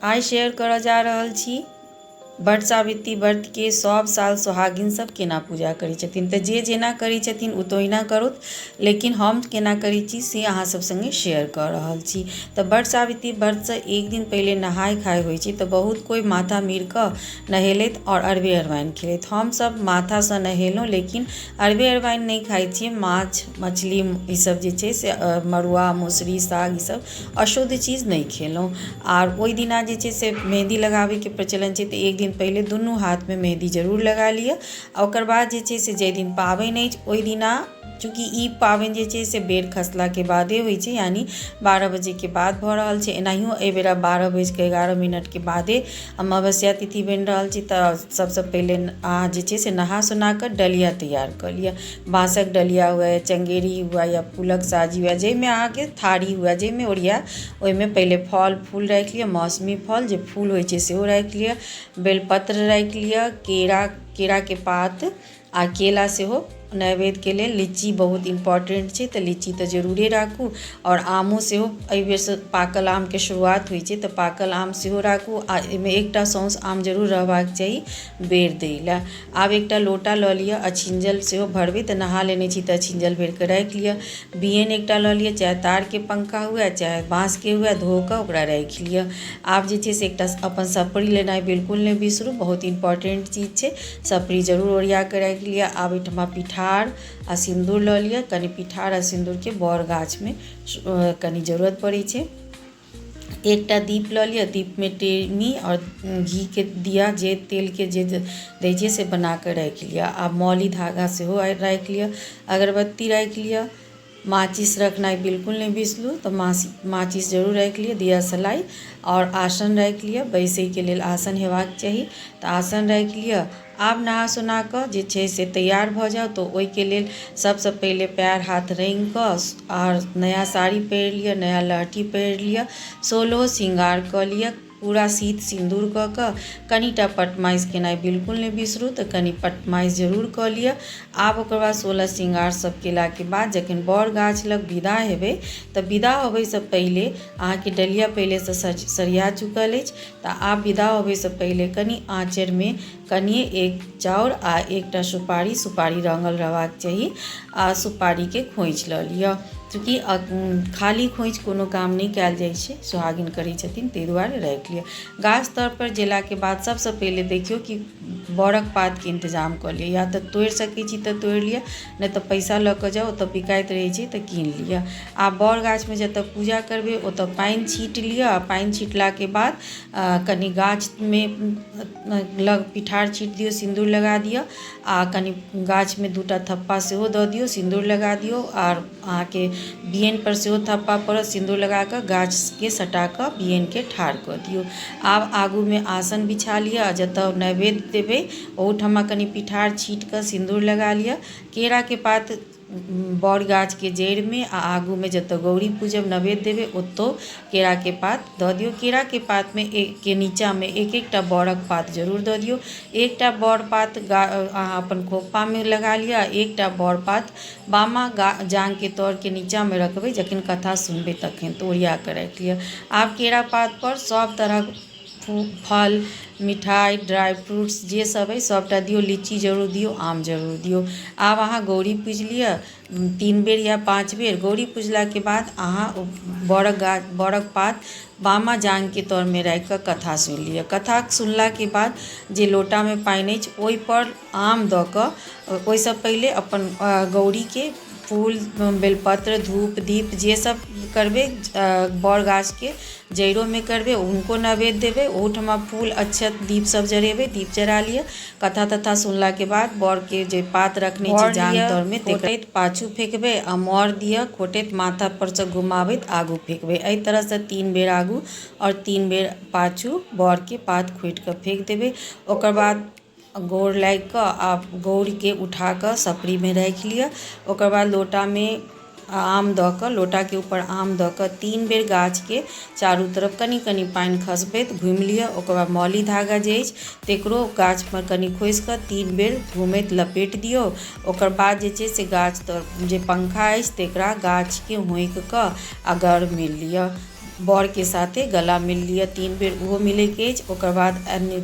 आइ share करऽ जा रहल छी बट सावित्री व्रत के सब साल सोहागिन सब केना पूजा करै छथिन। तऽ जे जेना करै छथिन ओ तहिना करत, लेकिन हम केना करै छी से अहाँ सब संगे शेयर कऽ रहल छी। तऽ बट सावित्री व्रत से एक दिन पहिले नहाय खाय होइ छै। तऽ बहुत कोई माथा मीर कऽ नहेलथि और अरबे अरबाइन खेलथि। हम सब माथा से नहेलहुँ, लेकिन अरबे अरबाइन नहीं खाइ छियै। माछ मछली ई सब जे छै से मड़ुआ मौसरी साग ई सब अशुद्ध चीज नहीं खेलहुँ। आर ओहि दिना जे छै से मेहंदी लगाबे के प्रचलन छै। तऽ एक दिन पहिले दुनू हाथ में मेहंदी जरूर लगा लिअ। ओकर बाद जे छै से जाहि दिन पाबनि अछि ओहि दिना, चूँकि ई पाबनि जे छै से बेर खसला के बादे होइ छै, यानी 12 बजे के बाद भऽ रहल छै। एनाहियो एहि बेरा 12:11 के बादे अमावस्या तिथि बनि रहल छै। तऽ सबसे पहिले अहाँ जे छै से नहा सुना कऽ डलिया तैयार कऽ लिअ। बाँसक डलिया हुए, चंगेरी हुए या फूलक साजी हुए, जाहिमे अहाँके थारी हुए जाहिमे ओरिया, ओहिमे पहिले फल फूल राखि लिअ। मौसमी फल जे फूल होइ छै सेहो राखि लिअ। बेलपत्र राखि लिअ, केरा के पात आ केला सेहो नैवेद्य के लेल। लीची बहुत इम्पोर्टेंट छै, तऽ लीची तऽ जरूरे राखू। और आमो सेहो एहि बेर से पाकल आम के शुरुआत होइ छै, तऽ पाकल आम सेहो राखू। आ एहिमे एकटा सौंस आम जरूर रहबाक चाही बेर दै लए। आब एकटा लोटा लऽ लिअ, अछिंजल सेहो भरबै तऽ नहा लेने छी तऽ अछिंजल भरि कऽ राखि लिअ। बियन एकटा लऽ लिअ, चाहे तार के पंखा हुए चाहे बाँस के हुए, धो कऽ ओकरा राखि लिअ। आब जे छै से एकटा अपन सपरी लेनाइ बिल्कुल नहि बिसरू, बहुत इम्पोर्टेंट चीज छै। सपरी जरूर ओरिया कऽ राखि लिअ। आब एहिठमा पिठार आ सिन्दूर लऽ लिअ। कनि पिठार आ सिन्दूर के बड़ गाछ में कनि जरूरत पड़ै छै। एकटा दीप लऽ लिअ, दीप में टेमी और घी के दिया, जे तेल के जे दै छै से बना कऽ राखि लिअ। आब मौली धागा सेहो राखि लिअ, अगरबत्ती राखि लिअ। माचिस रखनाइ बिल्कुल नहीं बिसरू, तऽ माचिस जरूर राखि लिअ। दिया सलाई और आसन राखि लिअ, बैसै के लेल आसन हेबाक चाही, तऽ आसन राखि लिअ। आब नहा सुना कऽ जे छै से तैयार भऽ जाउ। तऽ ओहिके लेल सबसँ पहिले पैर हाथ रंगि कऽ आर नया साड़ी पहिर लिअ, नया लहठी पहिर लिअ, 16 श्रृंगार कऽ लिअ, पूरा शीत सिन्दूर कऽ कऽ। कनिटा पटमाइश केनाइ बिल्कुल नहीं बिसरू, तऽ कनि पटमाइश जरूर कऽ लिअ। आब ओकर बाद 16 श्रृंगार सब केलाके बाद जखन बड़ गाछ लग विदा हेबै, तऽ विदा होबैसँ पहिले अहाँके डलिया पहिलेसँ सरिया चुकल अछि। तऽ आब विदा होबैसँ पहिले कनि आँचरमे कनिए एक चाउर आ एकटा सुपारी रंगल रहबाक चाही। आ सुपारीके खोइछ लऽ लिअ, चूँकि खाली खोइछ कोनो काम नहीं कयल जाइ छै, सोहागिन करै छथिन ताहि दुआरे राखि लिअ। गाछ तर पर जेलाके बाद सबसँ पहिले देखियौ कि बड़क पातके इन्तजाम कऽ लिअ। या तऽ तोड़ि सकै छी तऽ तोड़ि लिअ, नहि तऽ पैसा लऽ कऽ जाउ, ओतऽ बिकाइत रहै छै तऽ कीन लिअ। आब बड़ गाछमे जतऽ पूजा करबै ओतऽ पानि छीट लिअ। आ पानि छिटलाके बाद कनि गाछमे लग पिठार छीट दियौ, सिन्दूर लगा दिअ। आ कनि गाछमे 2टा थप्पा सेहो दऽ दियौ, सिन्दूर लगा दियौ। आर अहाँके बियन पर सेहो थप्पा पड़त, सिन्दूर लगा कऽ गाछके सटा कऽ बियनके ठाढ़ कऽ दियौ। आब आगूमे आसन बिछा लिअ, जतऽ नैवेद्य देबै ओहूठमा कनि पिठार छीट कऽ सिन्दूर लगा लिअ। केराके पात बड़ गाछके जड़िमे आ आगूमे जतऽ गौरी पूजब नैवेद्य देबै ओतौ केराके पात दऽ दियौ। केराके पातमे के नीचाँमे एक एकटा बड़क पात जरूर दऽ दियौ। एकटा बड़ पात अहाँ अपन खोप्पामे लगा लिअ, एकटा बड़ पात बामा जाङ्घके तरके नीचाँमे रखबै, जखन कथा सुनबै तखन, तऽ ओरिया कऽ राखि लिअ। आब केरा पात पर सब तरहक फल मिठाई ड्राई फ्रूट्स जे सब अइ सबटा दियौ। लीची जरूर दियौ, आम जरूर दियौ। आब अहाँ गौरी पूजि लिअ 3 बेर या 5 बेर। गौरी पूजलाके बाद अहाँ बड़क पात बामा जाङ्घके तरमे राखि कऽ कथा सुनि लिअ। कथा सुनलाके बाद जे लोटामे पानि अछि ओहिपर आम दऽ कऽ, ओहिसँ पहिले अपन गौरीके फूल बेलपत्र धूप दीप जे सब करबै बड़ गाछके जड़िओमे करबै हुनको नैवेद्य देबै। ओहूठमा फूल अक्षत दीप सब जरेबै, दीप जरा लिअ। कथा तथा सुनलाके बाद बड़के जे पात रखने छी जाङ्घ तरमे खोटैत पाछू फेकबै, आ मर दिअ खोटैत माथा परसँ घुमाबैत आगू फेकबै। एहि तरहसँ 3 बेर आगू और 3 बेर पाछू बड़के पात खोटि कऽ फेक देबै। ओकर बाद गोर लागि कऽ आ गौरीके उठा कऽ सपरीमे राखि लिअ। ओकर बाद लोटामे आम दऽ कऽ, लोटाके ऊपर आम दऽ कऽ 3 बेर गाछके चारू तरफ कनि कनि पानि खसबैत घुमि लिअ। ओकर बाद मौली धागा जे अछि तकरो गाछपर कनि खोसि कऽ 3 बेर घुमैत लपेट दियौ। ओकर बाद जे छै से गाछ तर जे पंखा अछि तकरा गाछके होँकि कऽ आ गढ़ मिल लिअ। बर के साथे गला मिल लिअ 3 बेर, ओहो मिलैके अछि। ओकर बाद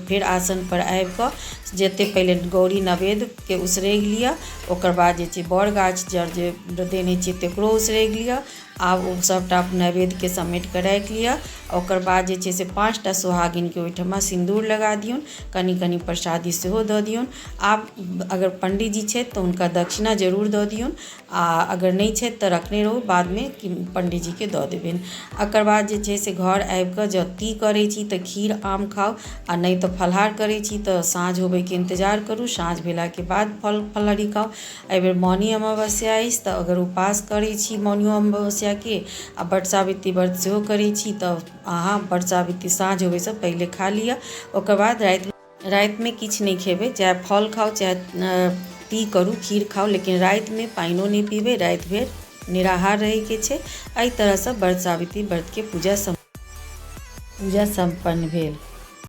फेर आसन पर आबि कऽ जते पहिले गौरी नवेद्य के उसरगि लिअ, ओकर बाद जे छै बर गाछ जड़ जे देने छियै तकरो उसरगि लिअ। आब ओ सबटा नैवेद्य के समेट कऽ राखि लिअ। ओकर बाद जे छै से 5टा सोहागिन के ओहिठमा सिन्दूर लगा दियौन, कनि कनि प्रसादी सेहो दऽ दियौन। आब अगर पंडितजी छथि तऽ हुनका दक्षिणा जरूर दऽ दियौन, आ अगर नहि छथि तऽ रखने रहू, बादमे पंडितजी के दऽ देबनि। एकर बाद जे छै से घर आबि कऽ जँ करै छी तऽ खीर आम खाउ, आ नहि तऽ फलाहार करै छी तऽ साँझ होबयके इन्तजार करू, साँझ भेलाके बाद फल फलहरी खाउ। एहिबेर मौनी अमावस्या अछि तऽ अगर उपास करै छी मौनियो अमावस्याके आ बट सावित्री व्रत सेहो करै छी तऽ अहाँ बट सावित्री साँझ होबयसँ पहिले खा लिअ। ओकर बाद रातिमे किछु नहि खेबै, चाहे फल खाउ चाहे करू, खीर खाउ, लेकिन रातिमे पानिओ नहि पीबै, राति भरि निराहार रहैके छै। एहि तरहसँ बट सावित्री व्रतके पूजा सम्पन्न भेल।